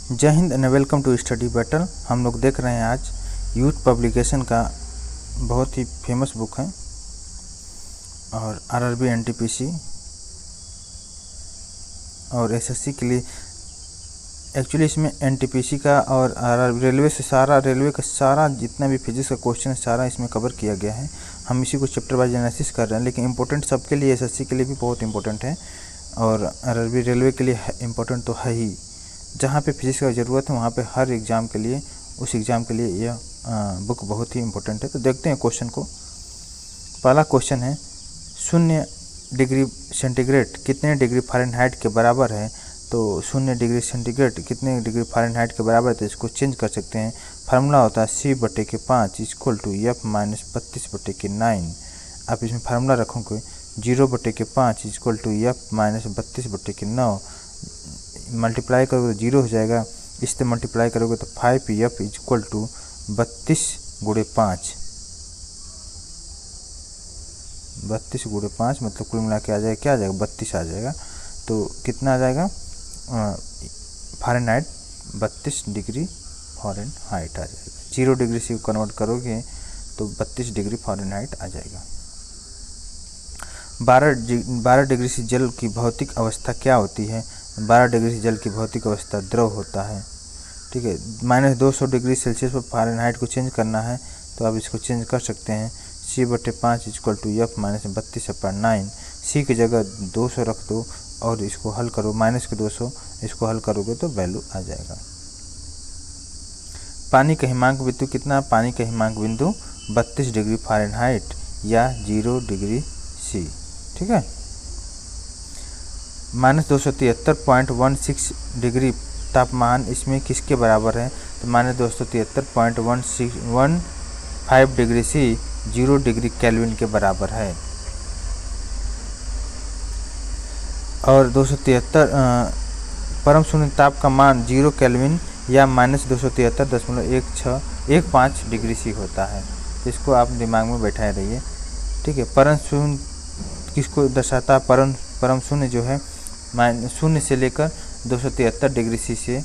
जय Hind and welcome to Study Battle. हम लोग देख रहे हैं आज यूथ पब्लिकेशन का बहुत ही फेमस बुक है और आरआरबी एनटीपीसी और एसएससी के लिए। एक्चुअली इसमें एनटीपीसी का और आरआरबी रेलवे का सारा जितना भी फिजिक्स का क्वेश्चन है सारा इसमें कवर किया गया है। हम इसी को चैप्टर वाइज एनालिसिस कर रहे हैं, लेकिन इम्पोर्टेंट सबके लिए एसएससी के लिए भी बहुत इंपॉर्टेंट है और आरआरबी रेलवे के लिए इम्पोर्टेंट तो है ही। जहाँ पे फिजिक्स की ज़रूरत है वहाँ पे हर एग्ज़ाम के लिए उस एग्ज़ाम के लिए यह बुक बहुत ही इम्पोर्टेंट है। तो देखते हैं क्वेश्चन को। पहला क्वेश्चन है 0 डिग्री सेंटीग्रेड कितने डिग्री फ़ारेनहाइट के बराबर है। तो 0 डिग्री सेंटीग्रेड कितने डिग्री फ़ारेनहाइट के बराबर है, तो इसको चेंज कर सकते हैं। फार्मूला होता है C/5 = F - 32/9। आप इसमें फार्मूला रखोगे 0/5 = F - 32/9। मल्टीप्लाई करोगे तो 0 हो जाएगा, इससे मल्टीप्लाई करोगे तो 5F = 32 × 5। 32 × 5 मतलब कुल मिला के आ जाएगा, क्या आ जाएगा 32 आ जाएगा। तो कितना आ जाएगा फ़ारेनहाइट 32 डिग्री फ़ारेनहाइट आ जाएगा। 0 डिग्री से कन्वर्ट करोगे तो 32 डिग्री फ़ारेनहाइट आ जाएगा। 12 डिग्री से जल की भौतिक अवस्था क्या होती है। 12 डिग्री से जल की भौतिक अवस्था द्रव होता है। ठीक है, -200 डिग्री सेल्सियस पर फ़ारेनहाइट को चेंज करना है तो आप इसको चेंज कर सकते हैं। C/5 = F - 32/9। C की जगह 200 रख दो और इसको हल करो, -200 इसको हल करोगे तो वैल्यू आ जाएगा। पानी का हिमांक बिंदु कितना। पानी का हिमांक बिंदु 32 डिग्री फ़ारेनहाइट या 0 डिग्री C। ठीक है, -273.16 डिग्री तापमान इसमें किसके बराबर है। तो -273.15 डिग्री C 0 डिग्री केल्विन के बराबर है। और 273 परम शून्य ताप का मान 0 केल्विन या -273.15 डिग्री C होता है। इसको आप दिमाग में बैठाए रहिए। ठीक है, परम शून्य किसको दर्शाता है। परम शून्य जो है -0 से लेकर 273 डिग्री C से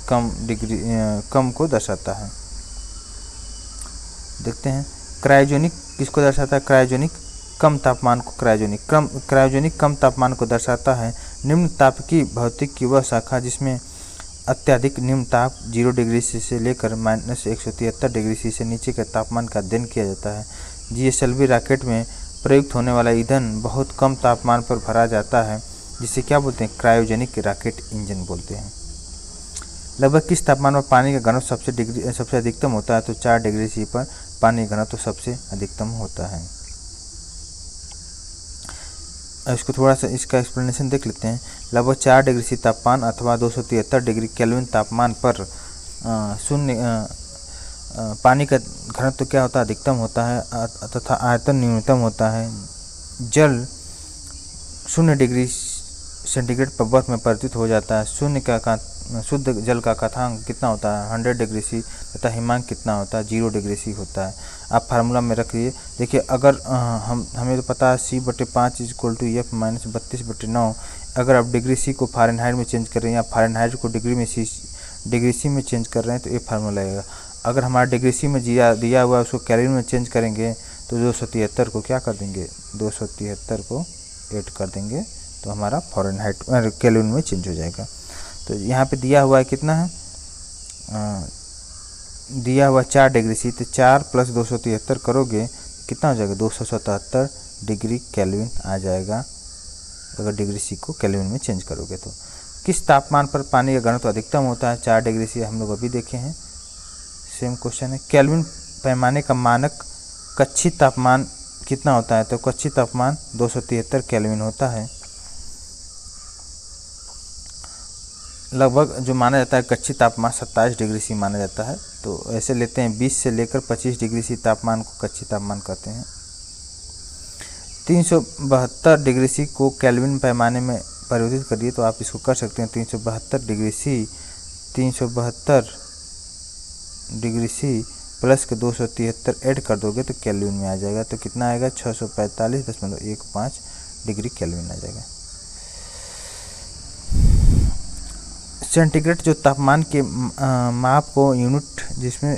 कम को दर्शाता है। देखते हैं क्रायोजेनिक किसको दर्शाता है। क्रायोजेनिक कम तापमान को क्रायोजेनिक कम तापमान को दर्शाता है। निम्न ताप की भौतिक की वह शाखा जिसमें अत्यधिक निम्न ताप 0 डिग्री C से लेकर -173 डिग्री C से नीचे के तापमान का अध्ययन किया जाता है। GSLV रॉकेट में प्रयुक्त होने वाला ईंधन बहुत कम तापमान पर भरा जाता है, जिसे क्या बोलते हैं, क्रायोजेनिक रॉकेट इंजन बोलते हैं। लगभग किस तापमान पर पानी का घनत्व सबसे अधिकतम होता है। तो 4 डिग्री C पर पानी का घनत्व सबसे अधिकतम होता है। इसको थोड़ा सा इसका एक्सप्लेनेशन देख लेते हैं। लगभग 4 डिग्री C तापमान अथवा 273 डिग्री केल्विन तापमान पर पानी का घनत्व क्या होता है, अधिकतम होता है तथा आयतन न्यूनतम होता है। जल 0 डिग्री सेंटीग्रेड पर बर्फ में परिवर्तित हो जाता है। शुद्ध जल का कथांक कितना होता है 100 डिग्री C तथा हिमांक कितना होता है 0 डिग्री C होता है। आप फार्मूला में रखिए। देखिए अगर हमें तो पता है C/5 = F - 32/9। अगर आप डिग्री C को फ़ारेनहाइट में चेंज कर रहे हैं या फ़ारेनहाइट को डिग्री C में चेंज कर रहे हैं तो ये फार्मूला लगेगा। अगर हमारा डिग्री C में दिया हुआ है उसको केल्विन में चेंज करेंगे तो 273 को क्या कर देंगे, 273 को ऐड कर देंगे तो हमारा फ़ारेनहाइट केल्विन में चेंज हो जाएगा। तो यहाँ पे दिया हुआ है कितना है, दिया हुआ 4 डिग्री C। तो 4 + 273 करोगे कितना हो जाएगा 277 डिग्री केल्विन आ जाएगा अगर डिग्री C को केल्विन में चेंज करोगे तो। किस तापमान पर पानी का घनत्व अधिकतम होता है। 4 डिग्री C हम लोग अभी देखे हैं, सेम क्वेश्चन है। केल्विन पैमाने का मानक कक्षीय तापमान कितना होता है। तो कक्षीय तापमान 273 केल्विन होता है। लगभग जो माना जाता है कक्षीय तापमान 27 डिग्री C माना जाता है। तो ऐसे लेते हैं 20 से लेकर 25 डिग्री C तापमान को कक्षीय तापमान कहते हैं। 372 डिग्री C को केल्विन पैमाने में परिवर्तित करिए तो आप इसको कर सकते हैं 372 degree C 372 degree C plus के 273 ऐड कर दोगे तो केल्विन में आ जाएगा। तो कितना आएगा 645.15 डिग्री केल्विन आ जाएगा। सेंटीग्रेड जो तापमान के माप को यूनिट जिसमें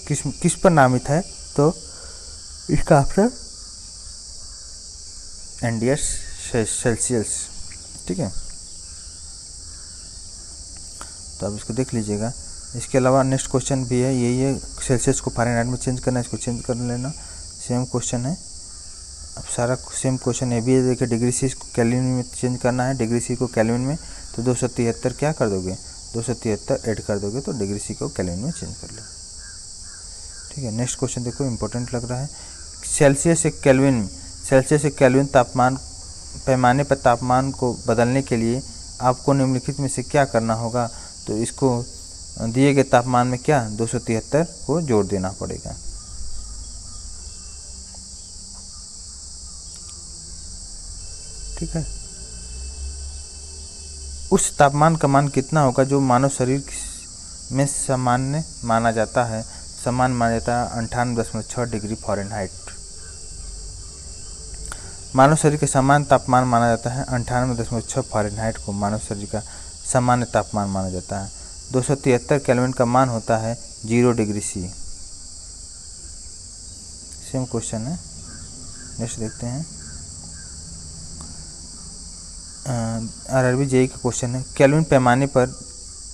किस पर नामित है, तो इसका ऑप्शन एनडीएस सेल्सियस। ठीक है, तो अब इसको देख लीजिएगा। इसके अलावा नेक्स्ट क्वेश्चन भी है, यही है, सेल्सियस को फारेनहाइट में चेंज करना है, इसको चेंज कर लेना, सेम क्वेश्चन है। अब सारा सेम क्वेश्चन ये भी है, देखिए डिग्री सी को केल्विन में चेंज करना है, डिग्री सी को केल्विन में, तो 273 क्या कर दोगे, 273 ऐड कर दोगे तो डिग्री सी को केल्विन में चेंज कर लो। ठीक है, नेक्स्ट क्वेश्चन देखो, इंपॉर्टेंट लग रहा है। सेल्सियस से केल्विन तापमान पैमाने पर तापमान को बदलने के लिए आपको निम्नलिखित में से क्या करना होगा, तो इसको दिए गए तापमान में क्या 273 को जोड़ देना पड़ेगा। ठीक है, उस तापमान का मान कितना होगा जो मानव शरीर में सामान्य माना जाता है, 98.6 डिग्री फ़ारेनहाइट। मानव शरीर के सामान्य तापमान माना जाता है 98.6 फ़ारेनहाइट को मानव शरीर का सामान्य तापमान माना जाता है। 273 केल्विन का मान होता है 0 डिग्री सी। सेम क्वेश्चन है, नेक्स्ट देखते हैं। आरआरबी जेईई का क्वेश्चन है, केल्विन पैमाने पर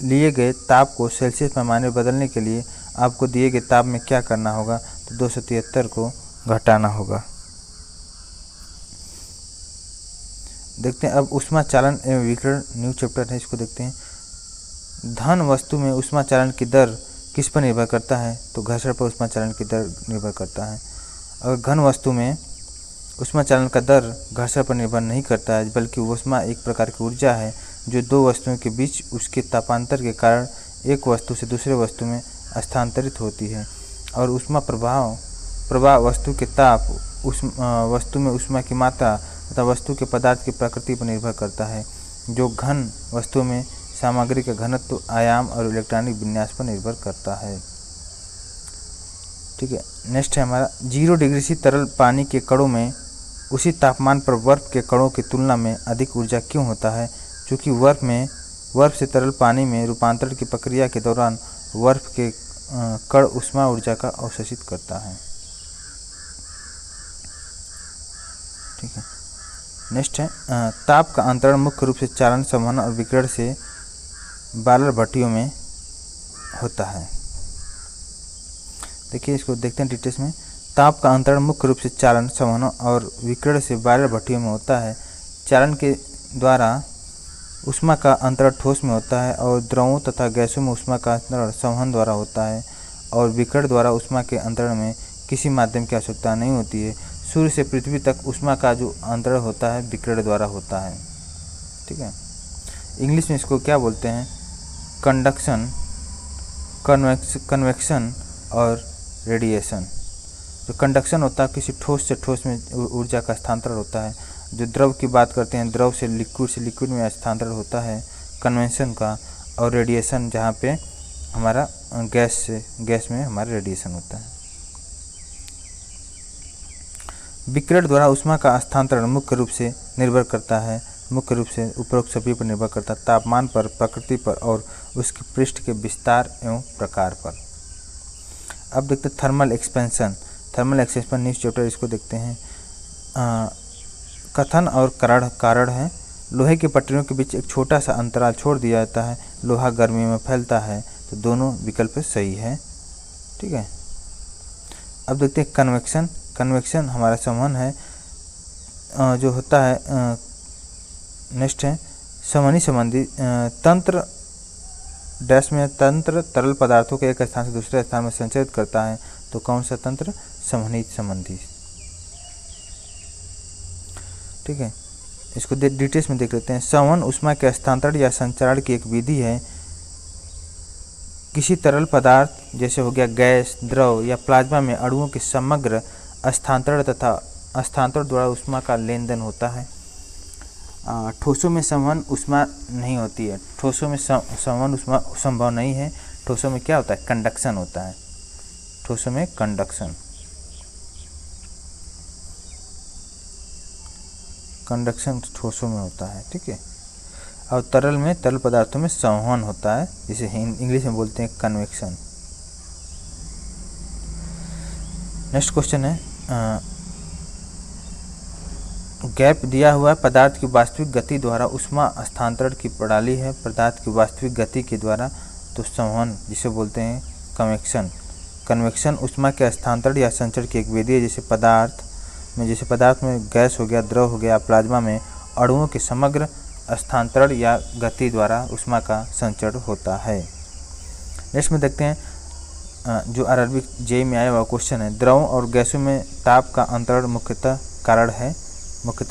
लिए गए ताप को सेल्सियस पैमाने पर बदलने के लिए आपको दिए गए ताप में क्या करना होगा, तो 273 को घटाना होगा। देखते हैं अब ऊष्मा चालन एवं विकिरण न्यू चैप्टर है, इसको देखते हैं। धन वस्तु में ऊष्मा चालन की दर किस पर निर्भर करता है, तो घर्षण पर ऊष्मा चालन की दर निर्भर करता है। और घन वस्तु में ऊष्मा चालन का दर घर्षण पर निर्भर नहीं करता है, बल्कि ऊष्मा एक प्रकार की ऊर्जा है जो दो वस्तुओं के बीच उसके तापांतर के कारण एक वस्तु से दूसरे वस्तु में स्थानांतरित होती है। और ऊष्मा प्रवाह वस्तु के ताप, वस्तु में ऊष्मा की मात्रा तथा वस्तु के पदार्थ की प्रकृति पर निर्भर करता है, जो घन वस्तु में सामग्री का घनत्व, आयाम और इलेक्ट्रॉनिक विन्यास पर निर्भर करता है। ठीक है, नेक्स्ट है हमारा 0 डिग्री सी तरल पानी के कणों में उसी तापमान पर बर्फ के कणों की तुलना में अधिक ऊर्जा क्यों होता है, क्योंकि बर्फ से तरल पानी में रूपांतरण की प्रक्रिया के दौरान बर्फ के कण ऊष्मा ऊर्जा का अवशोषित करता है। ठीक है, नेक्स्ट है ताप का अंतरण मुख्य रूप से चालन, संवहन और विकिरण से बॉयलर भट्टियों में होता है। देखिए इसको देखते हैं डिटेल्स में। ताप का अंतरण मुख्य रूप से चालन, संवहन और विकिरण से बॉयलर भट्टियों में होता है। चालन के द्वारा ऊष्मा का अंतरण ठोस में होता है और द्रवों तथा गैसों में ऊष्मा का अंतरण संवहन द्वारा होता है, और विकिरण द्वारा ऊष्मा के अंतरण में किसी माध्यम की आवश्यकता नहीं होती है। सूर्य से पृथ्वी तक ऊष्मा का जो अंतरण होता है विकिरण द्वारा होता है। ठीक है, इंग्लिश में इसको क्या बोलते हैं, कंडक्शन, कन्वेक्शन और रेडिएशन। जो कंडक्शन होता है किसी ठोस से ठोस में ऊर्जा का स्थानांतरण होता है। जो द्रव की बात करते हैं, द्रव से लिक्विड में स्थानांतरण होता है कन्वेंशन का। और रेडिएशन जहाँ पे हमारा गैस में हमारा रेडिएशन होता है। विकिरण द्वारा ऊष्मा का स्थानांतरण मुख्य रूप से उपरोक्त सभी पर निर्भर करता है, तापमान पर, प्रकृति पर और उसके पृष्ठ के विस्तार एवं प्रकार पर। अब देखते हैं थर्मल एक्सपेंशन न्यूज़ चैप्टर, इसको देखते हैं। कथन और कारण है। लोहे की पटरियों के बीच एक छोटा सा अंतराल छोड़ दिया जाता है, लोहा गर्मी में फैलता है, तो दोनों विकल्प सही है। ठीक है, अब देखते हैं कन्वेक्शन हमारा संवहन है जो होता है। नेक्स्ट है संवहनी संबंधी तंत्र डैश में तंत्र तरल पदार्थों के एक स्थान से दूसरे स्थान में संचरित करता है, तो कौन सा तंत्र, संवहनी संबंधी। ठीक है, इसको डिटेल्स में देख लेते हैं। संवहन ऊष्मा के हस्तांतरण या संचरण की एक विधि है। किसी तरल पदार्थ जैसे हो गया गैस, द्रव या प्लाज्मा में अणुओं के समग्र हस्तांतरण तथा हस्तांतरण द्वारा ऊष्मा का लेन देन होता है। ठोसों में संवहन ऊष्मा नहीं होती है, ठोसों में संवहन ऊष्मा संभव नहीं है। ठोसों में क्या होता है, कंडक्शन होता है। ठोसों में कंडक्शन ठोसों में होता है। ठीक है, और तरल में, तरल पदार्थों में संवहन होता है, जिसे इंग्लिश में बोलते हैं कन्वेक्शन। नेक्स्ट क्वेश्चन है, गैप दिया हुआ पदार्थ की वास्तविक गति द्वारा उष्मा स्थानांतरण की प्रणाली है, पदार्थ की वास्तविक गति के द्वारा, तो संवहन जिसे बोलते हैं कन्वेक्शन। कन्वेक्शन उष्मा के स्थानांतरण या संचरण की एक विधि है, जैसे पदार्थ में गैस हो गया, द्रव हो गया, प्लाज्मा में अणुओं के समग्र स्थानांतरण या गति द्वारा उष्मा का संचरण होता है। नेक्स्ट में देखते हैं, जो आरआरबी जेईई में आया हुआ क्वेश्चन है, द्रवों और गैसों में ताप का अंतरण मुख्यतः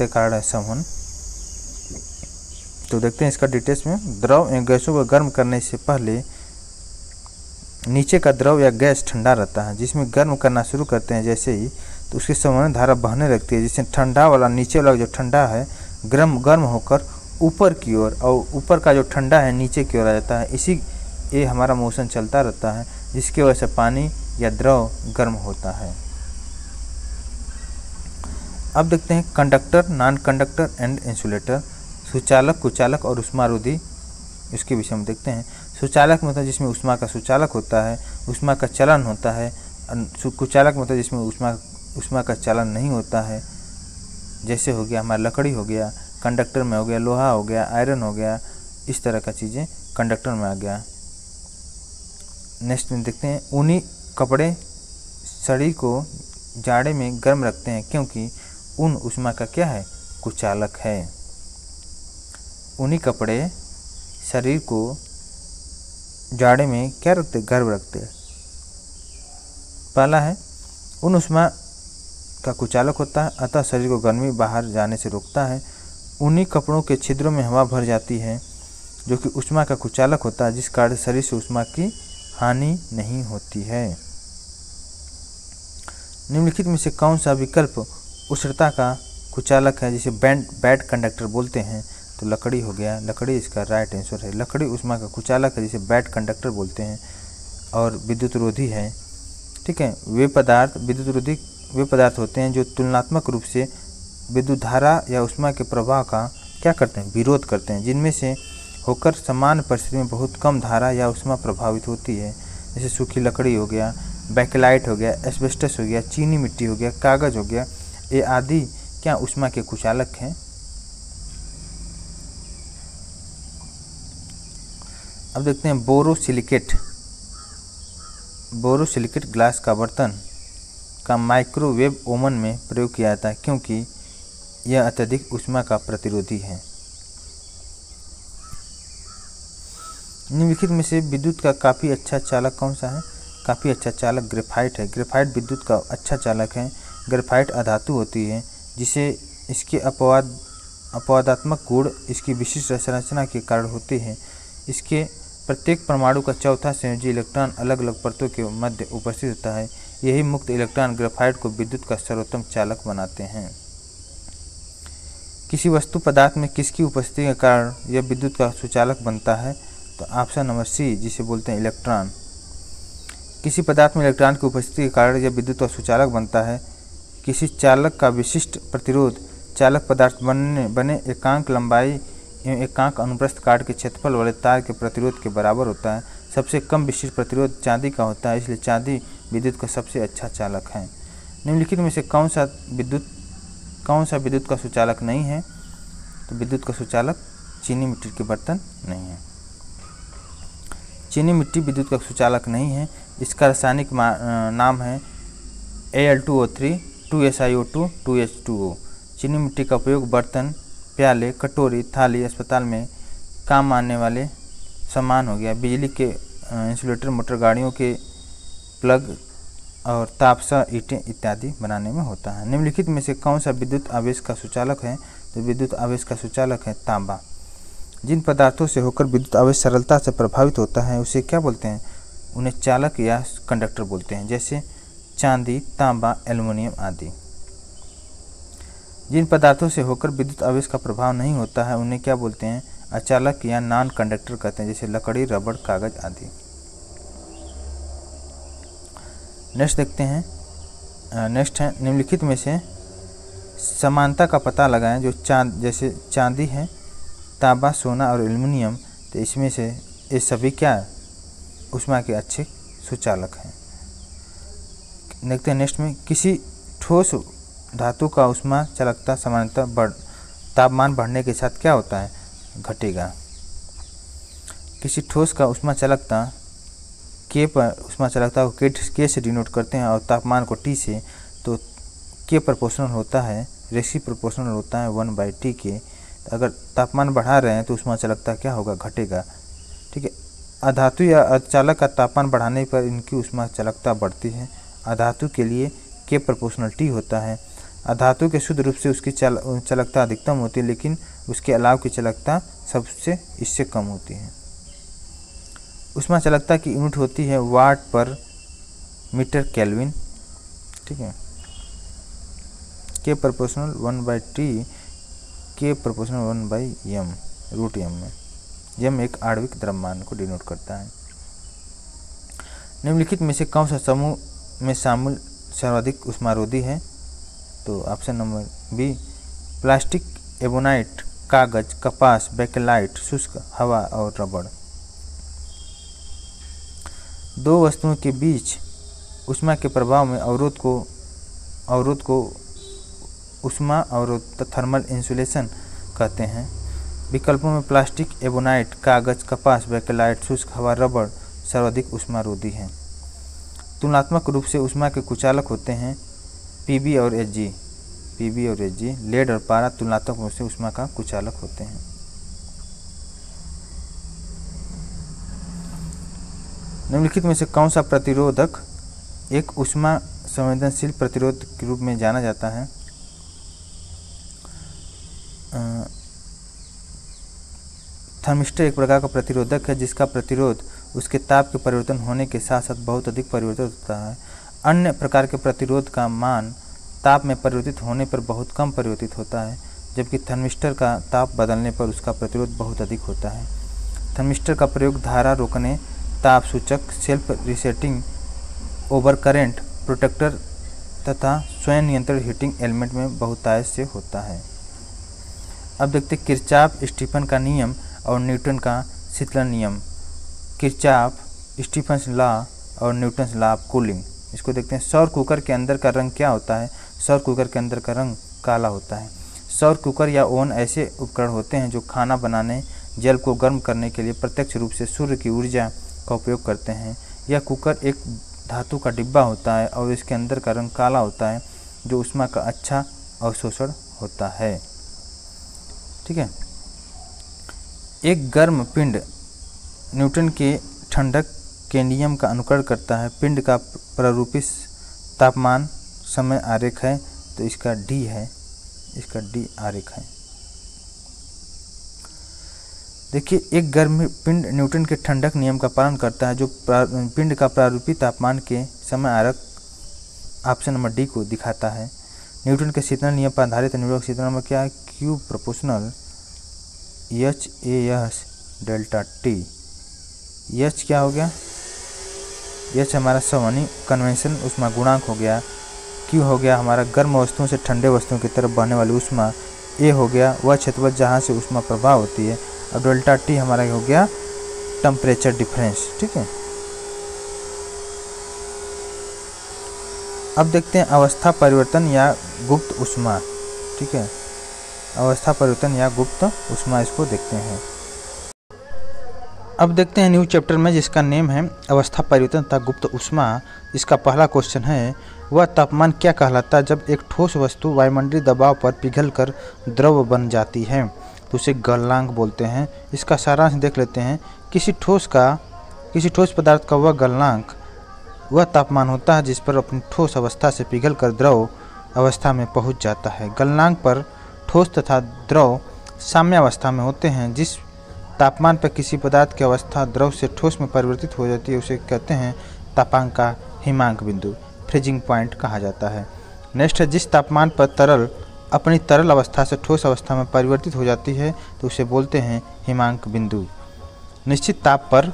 कारण है संवहन। तो देखते हैं इसका डिटेल्स में। द्रव या गैसों को गर्म करने से पहले नीचे का द्रव या गैस ठंडा रहता है, जिसमें गर्म करना शुरू करते हैं जैसे ही, तो उसकी संवहन धारा बहने लगती है, जिससे ठंडा वाला, नीचे वाला जो ठंडा है गर्म होकर ऊपर की ओर, और ऊपर का जो ठंडा है नीचे की ओर आ जाता है। ये हमारा मोशन चलता रहता है, जिसकी वजह से पानी या द्रव गर्म होता है। अब देखते हैं conductor, non conductor and insulator, सुचालक, कुचालक और ऊष्मारोधी, इसके विषय में देखते हैं। सुचालक मतलब जिसमें ऊष्मा का सुचालक होता है, ऊष्मा का चलन होता है। कुचालक मतलब जिसमें ऊष्मा का चलन नहीं होता है, जैसे हो गया हमारा लकड़ी हो गया, कंडक्टर में हो गया लोहा हो गया, आयरन हो गया, इस तरह का चीज़ें कंडक्टर में आ गया। नेक्स्ट में देखते हैं, ऊनी कपड़े शरीर को जाड़े में गर्म रखते हैं, क्योंकि ऊन उष्मा का क्या है, कुचालक है। ऊनी कपड़े शरीर को जाड़े में क्या रखते, गर्म रखते हैं। पहला है, ऊन उष्मा का कुचालक होता है, अतः शरीर को गर्मी बाहर जाने से रोकता है। ऊनी कपड़ों के छिद्रों में हवा भर जाती है, जो कि उष्मा का कुचालक होता है, जिस कारण शरीर से उष्मा की हानि नहीं होती है। निम्नलिखित में से कौन सा विकल्प उष्णता का कुचालक है, जिसे बैड कंडक्टर बोलते हैं? तो लकड़ी हो गया, लकड़ी इसका राइट आंसर है। लकड़ी उष्मा का कुचालक है, जिसे बैड कंडक्टर बोलते हैं, और विद्युत रोधी है। ठीक है, वे पदार्थ होते हैं जो तुलनात्मक रूप से विद्युत धारा या उष्मा के प्रवाह का क्या करते हैं, विरोध करते हैं, जिनमें से होकर समान परिस्थिति में बहुत कम धारा या उष्मा प्रभावित होती है। जैसे सूखी लकड़ी हो गया, बैकेलाइट हो गया, एस्बेस्टस हो गया, चीनी मिट्टी हो गया, कागज हो गया, ये आदि क्या उष्मा के कुचालक हैं। अब देखते हैं बोरोसिलिकेट ग्लास का बर्तन का माइक्रोवेव ओवन में प्रयोग किया जाता है, क्योंकि यह अत्यधिक उष्मा का प्रतिरोधी है। निम्नलिखित में से विद्युत का काफ़ी अच्छा चालक कौन सा है? काफ़ी अच्छा चालक ग्रेफाइट है। ग्रेफाइट विद्युत का अच्छा चालक है। ग्रेफाइट अधातु होती है, जिसे इसके अपवादात्मक गुण इसकी विशिष्ट संरचना के कारण होते हैं। इसके प्रत्येक परमाणु का चौथा संयोजी इलेक्ट्रॉन अलग अलग परतों के मध्य उपस्थित होता है। यही मुक्त इलेक्ट्रॉन ग्रेफाइट को विद्युत का सर्वोत्तम चालक बनाते हैं। किसी वस्तु पदार्थ में किसकी उपस्थिति के कारण यह विद्युत का सुचालक बनता है? तो ऑप्शन नंबर सी, जिसे बोलते हैं इलेक्ट्रॉन। किसी पदार्थ में इलेक्ट्रॉन की उपस्थिति के कारण यह विद्युत का सुचालक बनता है। किसी चालक का विशिष्ट प्रतिरोध चालक पदार्थ बने एकांक लंबाई एवं एकांक अनुप्रस्थ काट के क्षेत्रफल वाले तार के प्रतिरोध के बराबर होता है। सबसे कम विशिष्ट प्रतिरोध चांदी का होता है, इसलिए चांदी विद्युत का सबसे अच्छा चालक है। निम्नलिखित में से कौन सा विद्युत का सुचालक नहीं है? तो विद्युत का सुचालक चीनी मिट्टी के बर्तन नहीं है। चीनी मिट्टी विद्युत का सुचालक नहीं है। इसका रासायनिक नाम है Al2O3 2SiO2 2H2O। चीनी मिट्टी का उपयोग बर्तन, प्याले, कटोरी, थाली, अस्पताल में काम आने वाले सामान हो गया, बिजली के इंसुलेटर, मोटर गाड़ियों के प्लग और तापसा ईंटें इत्यादि बनाने में होता है। निम्नलिखित में से कौन सा विद्युत आवेश का सुचालक है? तो विद्युत आवेश का सुचालक है तांबा। जिन पदार्थों से होकर विद्युत आवेश सरलता से प्रभावित होता है उसे क्या बोलते हैं? उन्हें चालक या कंडक्टर बोलते हैं, जैसे चांदी, तांबा, एल्युमिनियम आदि। जिन पदार्थों से होकर विद्युत आवेश का प्रभाव नहीं होता है उन्हें क्या बोलते हैं? अचालक या नॉन कंडक्टर कहते हैं, जैसे लकड़ी, रबड़, कागज आदि। नेक्स्ट देखते हैं, नेक्स्ट है निम्नलिखित में से समानता का पता लगाएं। जो जैसे चांदी है, तांबा, सोना और एल्युमिनियम, तो इसमें से ये सभी क्या ऊष्मा के अच्छे सुचालक हैं। देखते हैं नेक्स्ट में, किसी ठोस धातु का ऊष्मा चालकता सामान्यतः तापमान बढ़ने के साथ क्या होता है, घटेगा। किसी ठोस का ऊष्मा चालकता के पर ऊष्मा चालकता को के से डिनोट करते हैं और तापमान को टी से, तो के प्रोपोर्शनल होता है, रेशियो प्रोपोर्शनल होता है 1/T के। अगर तापमान बढ़ा रहे हैं तो ऊष्मा चालकता क्या होगा, घटेगा। ठीक है, अधातु या अर्धचालक का तापमान बढ़ाने पर इनकी ऊष्मा चालकता बढ़ती है। अधातु के लिए के प्रोपोर्शनल टी होता है। अधातु के शुद्ध रूप से उसकी चालकता अधिकतम होती है, लेकिन उसके अलावा की चालकता सबसे इससे कम होती है। ऊष्मा चालकता की यूनिट होती है वाट पर मीटर केल्विन। ठीक है, के प्रोपोर्शनल 1/T, के प्रोपोर्शनल 1/m रूट m में। m एक आणविक द्रव्यमान को डिनोट करता है। निम्नलिखित में से कौन सा समूह में शामिल सर्वाधिक ऊष्मारोधी है, तो option number B, plastic, ebonite, कागज, कपास, बेकेलाइट, शुष्क हवा और रबड़। दो वस्तुओं के बीच ऊष्मा के प्रभाव में अवरोध को ऊष्मा अवरोध थर्मल इंसुलेशन कहते हैं। विकल्पों में प्लास्टिक, एबोनाइट, कागज, कपास, बेकेलाइट, शुष्क हवा, रबड़ सर्वाधिक ऊष्मारोधी हैं। तुलनात्मक रूप से ऊष्मा के कुचालक होते हैं पीबी और एचजी। पीबी और एचजी, लेड और पारा तुलनात्मक रूप से ऊष्मा का कुचालक होते हैं। निम्नलिखित में से कौन सा प्रतिरोधक एक ऊष्मा संवेदनशील प्रतिरोध के रूप में जाना जाता है, थर्मिस्टर एक प्रकार का प्रतिरोधक है जिसका प्रतिरोध उसके ताप के परिवर्तन होने के साथ साथ बहुत अधिक परिवर्तित होता है। अन्य प्रकार के प्रतिरोध का मान ताप में परिवर्तित होने पर बहुत कम परिवर्तित होता है, जबकि थर्मिस्टर का ताप बदलने पर उसका प्रतिरोध बहुत अधिक होता है। थर्मिस्टर का प्रयोग धारा रोकने, ताप सूचक, self resetting, over current protector तथा स्वयं नियंत्रण हीटिंग एलिमेंट में बहुतायत से होता है। अब देखते किरचॉफ स्टीफन का नियम और न्यूटन का शीतलन नियम। किरचॉफ स्टीफन्स लॉ और न्यूटन्स लॉ ऑफ कूलिंग। इसको देखते हैं। सौर कुकर के अंदर का रंग क्या होता है, सौर कुकर के अंदर का रंग काला होता है। सौर कुकर या ओवन ऐसे उपकरण होते हैं जो खाना बनाने, जल को गर्म करने के लिए प्रत्यक्ष रूप से सूर्य की ऊर्जा का उपयोग करते हैं। यह कुकर एक धातु का डिब्बा होता है और इसके अंदर का रंग काला होता है, जो ऊष्मा का अच्छा अवशोषण होता है। ठीक है। एक गर्म पिंड न्यूटन के ठंडक के नियम का अनुकरण करता है। पिंड का प्रारूपिक तापमान समय आरेख है, तो इसका डी है, इसका डी आरेख है। देखिए, एक गर्म पिंड न्यूटन के ठंडक नियम का पालन करता है, जो पिंड का प्रारूपिक तापमान के समय आरेख ऑप्शन नंबर डी को दिखाता है। न्यूटन के शीतलन नियम पर आधारित निर्वाहक शीतलन नंबर क्या है, Q proportional H A S delta T. H क्या हो गया, एच हमारा सवनी कन्वेंशन ऊष्मा गुणांक हो गया। क्यू हो गया हमारा गर्म वस्तुओं से ठंडे वस्तुओं की तरफ बहने वाली ऊष्मा। ए हो गया वह क्षेत्रफल जहाँ से ऊष्मा प्रभाव होती है। और डेल्टा टी हमारा हो गया टेम्परेचर डिफरेंस। ठीक है। अब देखते हैं अवस्था परिवर्तन या गुप्त ऊष्मा। ठीक है, अवस्था परिवर्तन या गुप्त ऊष्मा, इसको देखते हैं। अब देखते हैं न्यू चैप्टर में, जिसका नेम है अवस्था परिवर्तन तथा गुप्त ऊष्मा। इसका पहला क्वेश्चन है, वह तापमान क्या कहलाता है जब एक ठोस वस्तु वायुमंडलीय दबाव पर पिघलकर द्रव बन जाती है, तो उसे गलनांक बोलते हैं। इसका सारांश देख लेते हैं। किसी ठोस पदार्थ का वह गलनांक वह तापमान होता है जिस पर अपनी ठोस अवस्था से पिघलकर द्रव अवस्था में पहुंच जाता है। गलनांक पर ठोस तथा द्रव साम्यावस्था में होते हैं। जिस तापमान पर किसी पदार्थ की अवस्था द्रव से ठोस में परिवर्तित हो जाती है उसे कहते हैं तापांक का हिमांक बिंदु, फ्रीजिंग पॉइंट कहा जाता है। नेक्स्ट है, जिस तापमान पर तरल अपनी तरल अवस्था से ठोस अवस्था में परिवर्तित हो जाती है तो उसे बोलते हैं हिमांक बिंदु। निश्चित ताप पर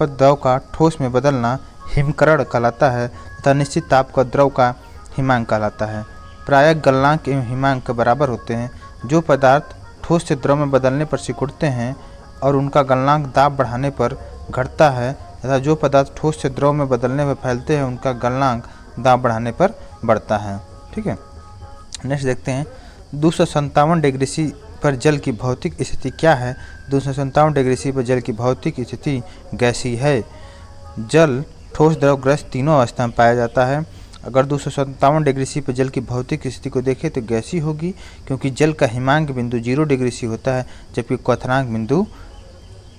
द्रव का ठोस में बदलना हिमकरण कहलाता है तथा निश्चित ताप का द्रव का हिमांक कहलाता है। प्रायः गलनांक एवं हिमांक बराबर होते हैं। जो पदार्थ ठोस से द्रव में बदलने पर सिकुड़ते हैं और उनका गलनांक दाब बढ़ाने पर घटता है, तथा जो पदार्थ ठोस से द्रव में बदलने पर फैलते हैं उनका गलनांक दाब बढ़ाने पर बढ़ता है। ठीक है, नेक्स्ट देखते हैं 257 डिग्री सी पर जल की भौतिक स्थिति क्या है। 257 डिग्री सी पर जल की भौतिक स्थिति गैसीय है। जल ठोस, द्रव, गैस तीनों अवस्था में पाया जाता है। अगर 257 डिग्री सी पर जल की भौतिक स्थिति को देखें तो गैसीय होगी, क्योंकि जल का हिमांक बिंदु 0 डिग्री सी होता है, जबकि क्वथनांक बिंदु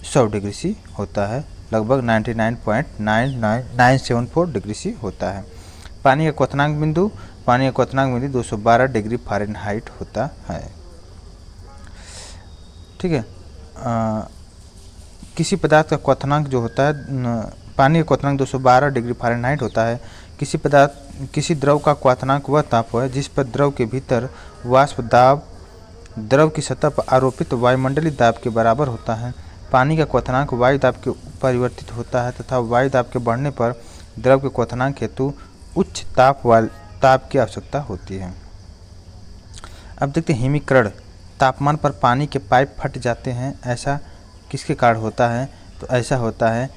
100 डिग्री सी होता है, लगभग 99.99974 डिग्री सी होता है। पानी का क्वथनांक बिंदु 212 डिग्री फ़ारेनहाइट होता है। ठीक है, किसी पदार्थ का क्वथनांक जो होता है, पानी का क्वथनांक 212 डिग्री फ़ारेनहाइट होता है। किसी द्रव का क्वथनांक वह ताप है जिस पर द्रव के भीतर वाष्प दाब द्रव की सतह पर आरोपित वायुमंडलीय दाब के बराबर होता है। पानी का क्वथनांक वायु दाब के परिवर्तित होता है तथा वायु दाब के बढ़ने पर द्रव के क्वथनांक हेतु उच्च ताप की आवश्यकता होती है। अब देखते हैं हिमीकरण। तापमान पर पानी के पाइप फट जाते हैं, ऐसा किसके कारण होता है? तो ऐसा होता है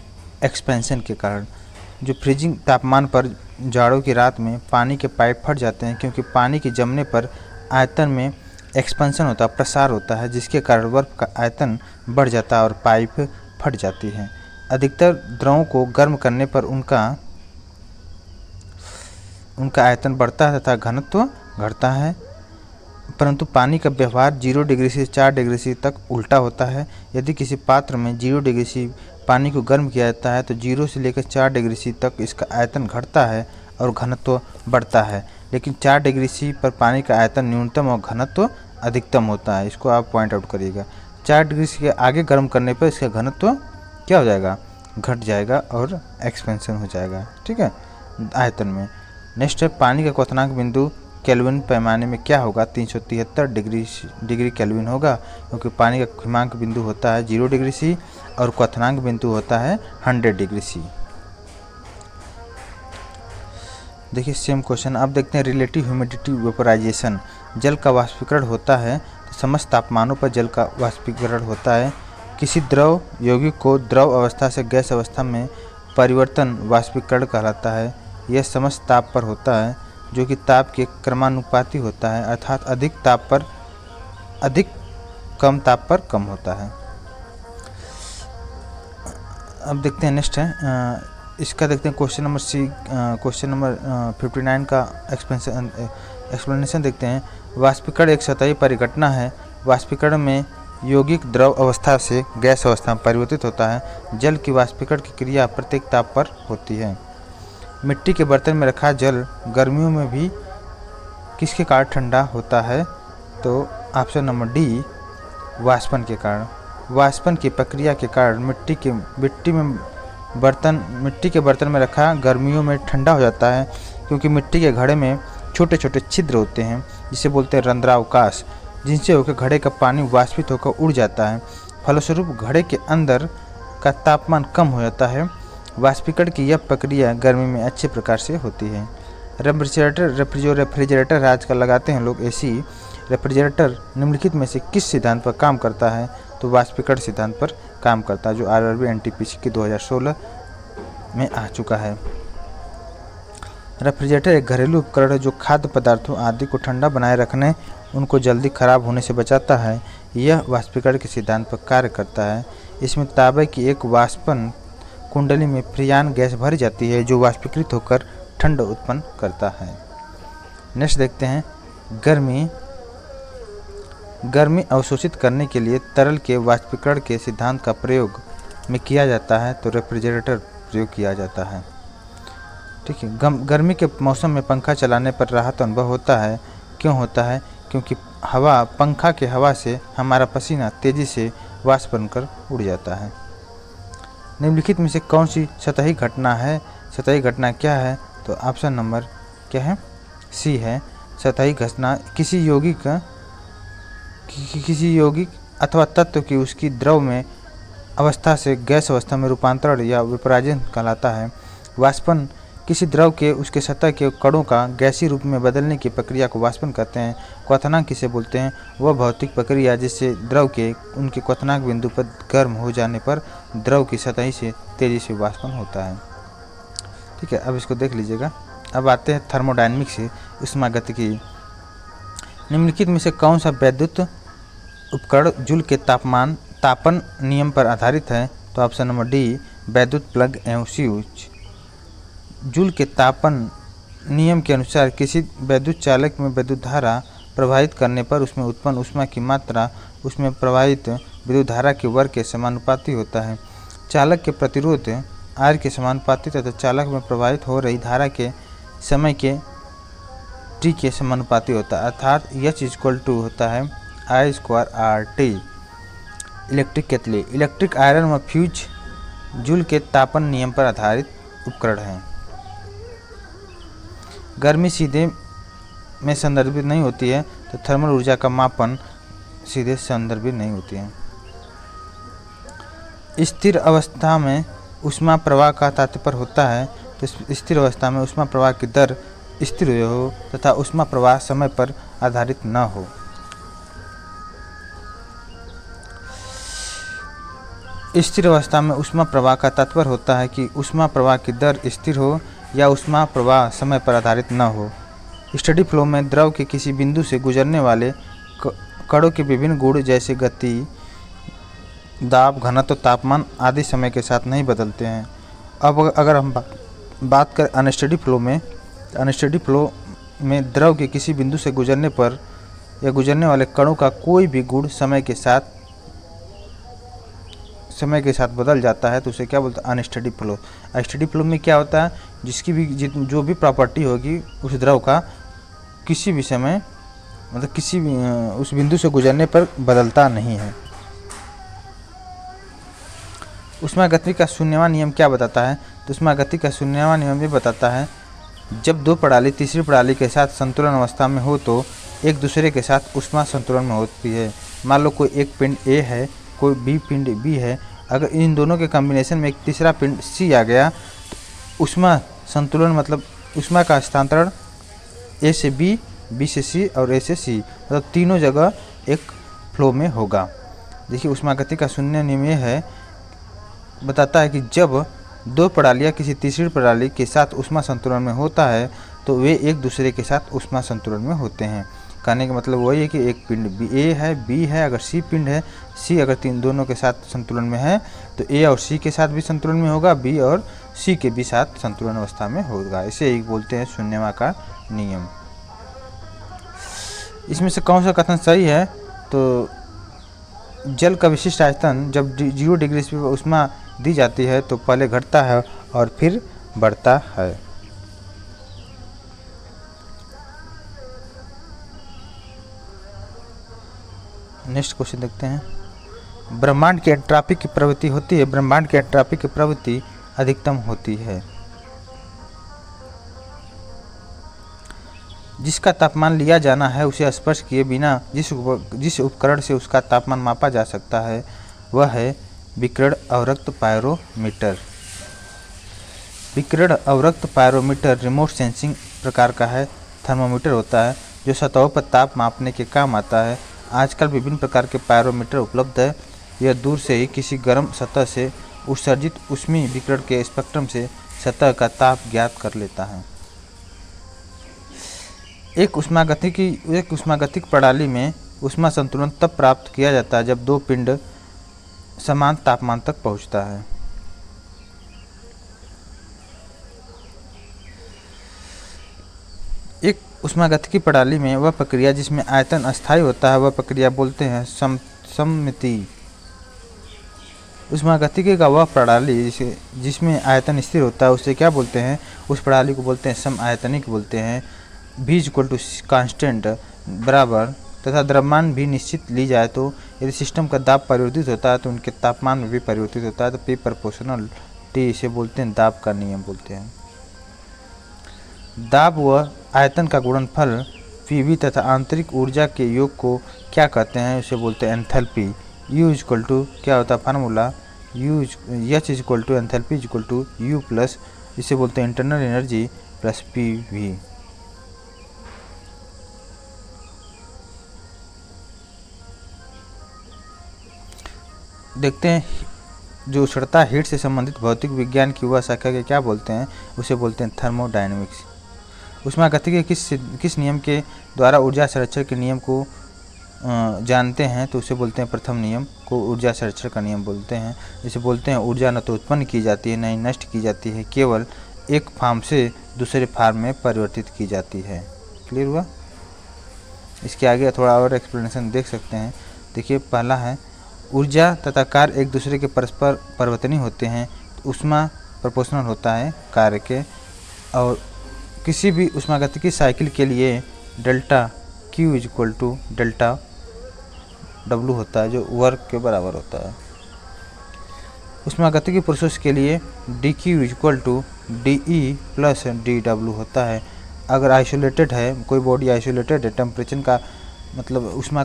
एक्सपेंशन के कारण। जो फ्रीजिंग तापमान पर जाड़ों की रात में पानी के पाइप फट जाते हैं, क्योंकि पानी के जमने पर आयतन में एक्सपेंशन होता है, प्रसार होता है, जिसके कारण बर्फ का आयतन बढ़ जाता है और पाइप फट जाती है। अधिकतर द्रवों को गर्म करने पर उनका आयतन बढ़ता है तथा घनत्व घटता है, परंतु पानी का व्यवहार 0 डिग्री से 4 डिग्री सी तक उल्टा होता है। यदि किसी पात्र में 0 डिग्री सी पानी को गर्म किया जाता है तो 0 से लेकर 4 डिग्री सी तक इसका आयतन घटता है और घनत्व बढ़ता है, लेकिन 4 डिग्री सी पर पानी का आयतन न्यूनतम और घनत्व अधिकतम होता है। इसको आप पॉइंट आउट करिएगा। 4 डिग्री सी के आगे गर्म करने पर इसका घनत्व क्या हो जाएगा? घट जाएगा और एक्सपेंशन हो जाएगा। ठीक है, आयतन में। नेक्स्ट है पानी का क्वथनांक बिंदु केल्विन पैमाने में क्या होगा? 373 डिग्री केल्विन होगा, क्योंकि पानी का हिमांक बिंदु होता है 0 डिग्री सी और क्वथनांक बिंदु होता है 100 डिग्री सी। देखिए सेम क्वेश्चन। अब देखते हैं रिलेटिव ह्यूमिडिटी वेपोराइजेशन। जल का वाष्पीकरण होता है तो समस्त तापमानों पर जल का वाष्पीकरण होता है। किसी द्रव यौगिक को द्रव अवस्था से गैस अवस्था में परिवर्तन वाष्पीकरण कहलाता है। यह समस्त ताप पर होता है, जो कि ताप के क्रमानुपाती होता है, अर्थात अधिक ताप पर अधिक, कम ताप पर कम होता है। अब देखते हैं नेक्स्ट है इसका देखते हैं question number C. Question number 59 का एक्सप्लेनेशन देखते हैं। वाष्पीकरण एक सतही परिघटना है। वाष्पीकरण में यौगिक द्रव अवस्था से गैस अवस्था में परिवर्तित होता है। जल की वाष्पीकरण की क्रिया प्रत्येक ताप पर होती है। मिट्टी के बर्तन में रखा जल गर्मियों में भी किसके कारण ठंडा होता है? तो ऑप्शन नंबर डी, वाष्पन के कारण। वाष्पन की प्रक्रिया के कारण मिट्टी के बर्तन में रखा गर्मियों में ठंडा हो जाता है, क्योंकि मिट्टी के घड़े में छोटे छोटे छिद्र होते हैं, जिसे बोलते हैं रंध्रावकाश, जिनसे होकर घड़े का पानी वाष्पित होकर उड़ जाता है। फलस्वरूप घड़े के अंदर का तापमान कम हो जाता है। वाष्पीकरण की यह प्रक्रिया गर्मी में अच्छे प्रकार से होती है। रेफ्रिजरेटर आजकल लगाते हैं लोग एसी। रेफ्रिजरेटर निम्नलिखित में से किस सिद्धांत पर काम करता है? तो वाष्पीकरण सिद्धांत पर काम करता है, जो आरआरबी एनटीपीसी की 2016 में आ चुका है। रेफ्रिजरेटर एक घरेलू उपकरण है जो खाद्य पदार्थों आदि को ठंडा बनाए रखने, उनको जल्दी खराब होने से बचाता है। यह वाष्पीकरण के सिद्धांत पर कार्य करता है। इसमें तांबे की एक वाष्पन कुंडली में फ्रियान गैस भरी जाती है, जो वाष्पीकृत होकर ठंड उत्पन्न करता है। नेक्स्ट देखते हैं गर्मी अवशोषित करने के लिए तरल के वाष्पीकरण के सिद्धांत का प्रयोग में किया जाता है, तो रेफ्रिजरेटर प्रयोग किया जाता है। ठीक है, गर्मी के मौसम में पंखा चलाने पर राहत अनुभव होता है। क्यों होता है? क्योंकि पंखा के हवा से हमारा पसीना तेजी से वाष्प बनकर उड़ जाता है। निम्नलिखित में से कौन सी सतही घटना है? सतही घटना क्या है? तो ऑप्शन नंबर क्या है? सी है। सतही घटना किसी यौगिक अथवा तत्व की उसकी द्रव में अवस्था से गैस अवस्था में रूपांतरण या वेपोराइजेशन कहलाता है। वाष्पन किसी द्रव के उसके सतह के कणों का गैसीय रूप में बदलने की प्रक्रिया को वाष्पन कहते हैं। क्वथनांक किसे बोलते हैं? वह भौतिक प्रक्रिया जिससे द्रव के उनके क्वथनांक बिंदु पर गर्म हो जाने पर द्रव की सतह से तेजी से वाष्पन होता है। ठीक है, अब इसको देख लीजिएगा। अब आते हैं थर्मोडायनेमिक्स से ऊष्मागतिकी। निम्नलिखित में से कौन सा वैद्युत उपकरण जूल के तापन नियम पर आधारित है? तो ऑप्शन नंबर डी, वैद्युत प्लग एवं स्विच। जूल के तापन नियम के अनुसार किसी वैद्युत चालक में विद्युत धारा प्रवाहित करने पर उसमें उत्पन्न ऊष्मा की मात्रा उसमें प्रवाहित विद्युत धारा के वर्ग के समानुपाती होता है। चालक के प्रतिरोध R के समानुपाती तथा चालक में प्रवाहित हो रही धारा के समय के t के समानुपाती होता है, अर्थात H = होता है I²RT। इलेक्ट्रिक केतली। इलेक्ट्रिक आयरन व फ्यूज जूल के तापन नियम पर आधारित उपकरण हैं। गर्मी सीधे में संदर्भित नहीं होती है, तो थर्मल ऊर्जा का मापन सीधे संदर्भित नहीं होती है। स्थिर अवस्था में ऊष्मा प्रवाह का तात्पर्य होता है, तो स्थिर अवस्था में ऊष्मा प्रवाह की दर स्थिर हो तथा ऊष्मा प्रवाह समय पर आधारित न हो। स्थिर अवस्था में ऊष्मा प्रवाह का तात्पर्य होता है कि ऊष्मा प्रवाह की दर स्थिर हो या ऊष्मा प्रवाह समय पर आधारित न हो। स्टेडी फ्लो में द्रव के किसी बिंदु से गुजरने वाले कणों के विभिन्न गुण जैसे गति, दाब, घनत्व, तापमान आदि समय के साथ नहीं बदलते हैं। अब अगर हम बात करें अनस्टेडी फ्लो में, तो अनस्टेडी फ्लो में द्रव के किसी बिंदु से गुजरने पर या गुजरने वाले कणों का कोई भी गुण समय के साथ बदल जाता है, तो उसे क्या बोलते हैं? Unsteady flow. अनस्टेडी फ्लो में क्या होता है? जिसकी भी जो भी प्रॉपर्टी होगी उस द्रव का किसी भी समय मतलब किसी भी उस बिंदु से गुजरने पर बदलता नहीं है। ऊष्मागतिकी का शून्यवान नियम क्या बताता है? तो ऊष्मागतिकी का शून्यवान नियम ये बताता है, जब दो प्रणाली तीसरी प्रणाली के साथ संतुलन अवस्था में हो तो एक दूसरे के साथ ऊष्मा संतुलन में होती है। मान लो कोई एक पिंड A है, कोई B पिंड B है, अगर इन दोनों के कॉम्बिनेशन में एक तीसरा पिंड C आ गया तो ऊष्मा संतुलन मतलब ऊष्मा का हस्तांतरण A से B, B से C और A से C मतलब तीनों जगह एक फ्लो में होगा। देखिए, ऊष्मागतिकी का शून्य नियम यह है, बताता है कि जब दो प्रणालियाँ किसी तीसरी प्रणाली के साथ ऊष्मा संतुलन में होता है तो वे एक दूसरे के साथ ऊष्मा संतुलन में होते हैं। कहने का मतलब वही है कि एक पिंड A है, B है, अगर C पिंड है, C अगर दोनों के साथ संतुलन में है तो A और C के साथ भी संतुलन में होगा, B और C के भी साथ संतुलन अवस्था में होगा। इसे एक बोलते हैं शून्यवान का नियम। इसमें से कौन सा कथन सही है? तो जल का विशिष्ट आयतन जब 0 डिग्री पर ऊष्मा दी जाती है तो पहले घटता है और फिर बढ़ता है। नेक्स्ट क्वेश्चन देखते हैं। ब्रह्मांड की एंट्रॉपी की प्रवृत्ति होती है। ब्रह्मांड की एंट्रॉपी की प्रवृत्ति अधिकतम होती है। जिसका तापमान लिया जाना है उसे स्पर्श किए बिना जिस उपकरण से उसका तापमान मापा जा सकता है वह है विकिरण अवरक्त पायरोमीटर। विकिरण अवरक्त पायरोमीटर रिमोट सेंसिंग प्रकार का है थर्मोमीटर होता है जो सतहों पर ताप मापने के काम आता है। आजकल विभिन्न प्रकार के पायरोमीटर उपलब्ध है। यह दूर से ही किसी गर्म सतह से उत्सर्जित ऊष्मीय विकिरण के स्पेक्ट्रम से सतह का ताप ज्ञात कर लेता है। एक ऊष्मागतिक प्रणाली में ऊष्मा संतुलन तब प्राप्त किया जाता है जब दो पिंड समान तापमान तक पहुंचता है। एक ऊष्मागतिकी प्रणाली में वह प्रक्रिया जिसमें आयतन अस्थायी होता है वह प्रक्रिया बोलते हैं सममिति। ऊष्मागतिकी का वह प्रणाली जिसमें आयतन स्थिर होता है उसे क्या बोलते हैं? उस प्रणाली को बोलते हैं समआयतनिक बोलते हैं। V = कांस्टेंट बराबर तथा द्रव्यमान भी निश्चित ली जाए तो यदि सिस्टम का दाब परिवर्तित होता है तो उनके तापमान में भी परिवर्तित होता है, तो P प्रोपोर्शनल T इसे बोलते हैं दाब का नियम बोलते हैं। दाब व आयतन का गुणनफल Pv तथा आंतरिक ऊर्जा के योग को क्या कहते हैं? उसे बोलते हैं एंथैल्पी। U क्या होता है फार्मूला? H एंथैल्पी U + जिसे बोलते हैं इंटरनल एनर्जी प्लस PV। देखते हैं जो उष्णता हीट से संबंधित भौतिक विज्ञान की वह शाखा के क्या बोलते हैं, उसे बोलते हैं थर्मोडायनेमिक्स। ऊष्मागतिकी के किस नियम के द्वारा ऊर्जा संरक्षण के नियम को जानते हैं, तो उसे बोलते हैं प्रथम नियम को ऊर्जा संरक्षण का नियम बोलते हैं। जिसे बोलते हैं ऊर्जा न तो उत्पन्न की जाती है न ही नष्ट की जाती है, केवल एक फार्म से दूसरे फार्म में परिवर्तित की जाती है। क्लियर हुआ? इसके आगे थोड़ा और एक्सप्लेनेशन देख सकते हैं। देखिए, पहला है ऊर्जा तथा कार्य एक दूसरे के परस्पर परिवर्तनीय होते हैं। ऊष्मा प्रोपोर्शनल होता है कार्य के, और किसी भी ऊष्मागतिकी साइकिल के लिए delta Q equal to delta W होता है, जो वर्क के बराबर होता है। ऊष्मागतिकी प्रोसेस के लिए dQ equal to dE plus dW होता है। अगर आइसोलेटेड है, कोई बॉडी आइसोलेटेड है, टेम्परेचर का मतलब ऊष्मा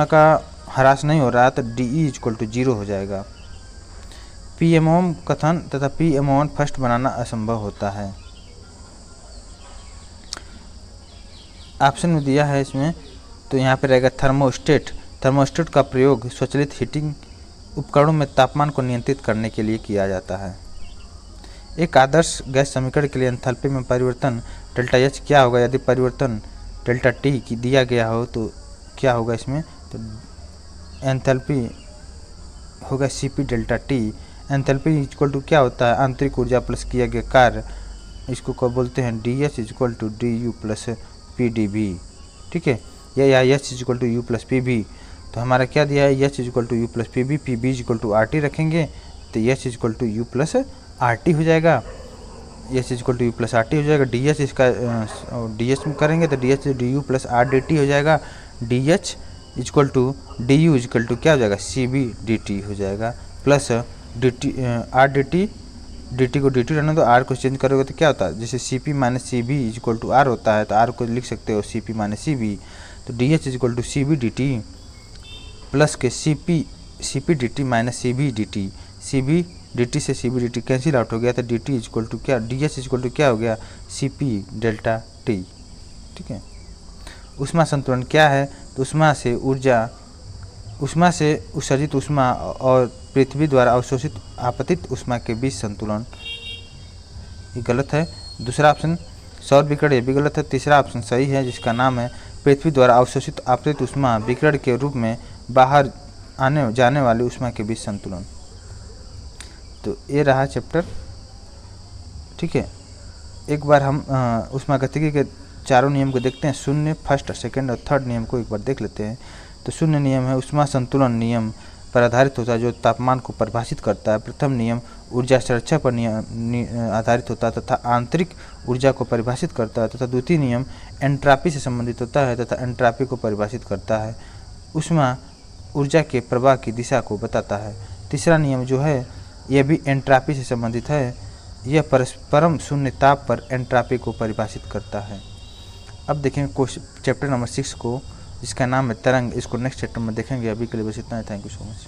का ह्रास नहीं हो रहा, तो dE इक्वल टू 0 हो जाएगा। PMOM कथन तथा PMON फर्स्ट बनाना असंभव होता है। ऑप्शन में दिया है इसमें, तो यहाँ पे रहेगा थर्मोस्टेट। थर्मोस्टेट का प्रयोग स्वचालित हीटिंग उपकरणों में तापमान को नियंत्रित करने के लिए किया जाता है। एक आदर्श गैस समीकरण के लिए एंथैल्पी में परिवर्तन डेल्टा H क्या होगा? यदि परिवर्तन डेल्टा T की दिया गया हो तो क्या होगा इसमें? तो एंथैल्पी होगा CP delta T। Enthalpy equal to क्या होता है? आंतरिक ऊर्जा प्लस किया गया कार्य, इसको क्या बोलते हैं? DH equal to DU plus PdV। ठीक है, या H equal to U plus PV। तो हमारा क्या दिया है? H equal to U plus PV, PV equal to RT रखेंगे तो H equal to U plus RT हो जाएगा। H equal to U plus RT हो जाएगा। DH इसका DH में करेंगे तो DH DU प्लस RDT हो जाएगा। DH equal to DU equal to क्या हो जाएगा? CB DT हो जाएगा, प्लस DT RDT, DT को DT रहने दो, R को चेंज करोगे तो क्या होता है? जैसे CP minus CB equal to R होता है, तो R को लिख सकते हो CP माइनस CB। तो DH equal to CB DT plus के CP DT minus CB DT। CB DT से CB DT कैंसिल आउट हो गया, तो DT इक्वल टू क्या? DH इक्वल टू क्या हो गया? CP delta T। ठीक है। ऊष्मा संतुलन क्या है? तो ऊष्मा से उत्सर्जित ऊष्मा और पृथ्वी द्वारा अवशोषित आपतित ऊष्मा के बीच संतुलन। ये गलत है। दूसरा ऑप्शन सौर विकिरण, ये भी गलत है। तीसरा ऑप्शन सही है, जिसका नाम है पृथ्वी द्वारा अवशोषित आपतित ऊष्मा विकिरण के रूप में बाहर आने जाने वाली ऊष्मा के बीच संतुलन। तो ये रहा चैप्टर। ठीक है, एक बार हम ऊष्मागतिकी के चारों नियम को देखते हैं। शून्य, फर्स्ट, सेकंड और थर्ड नियम को एक बार देख लेते हैं। तो शून्य नियम है ऊष्मा संतुलन नियम पर आधारित होता है, जो तापमान को परिभाषित करता है। प्रथम नियम ऊर्जा संरक्षण पर आधारित होता है तथा आंतरिक ऊर्जा को परिभाषित करता है, तथा द्वितीय नियम एंट्रापी से संबंधित होता है तथा एंट्रापी को परिभाषित करता है। ऊष्मा ऊर्जा के प्रवाह की दिशा को बताता है। तीसरा नियम जो है यह भी एंट्रापी से संबंधित है, यह परस्परम शून्य ताप पर एंट्रापी को परिभाषित करता है। अब देखेंगे चैप्टर नंबर 6 को, जिसका नाम है तरंग। इसको नेक्स्ट चैप्टर में देखेंगे। अभी के लिए बस इतना है। Thank you so much.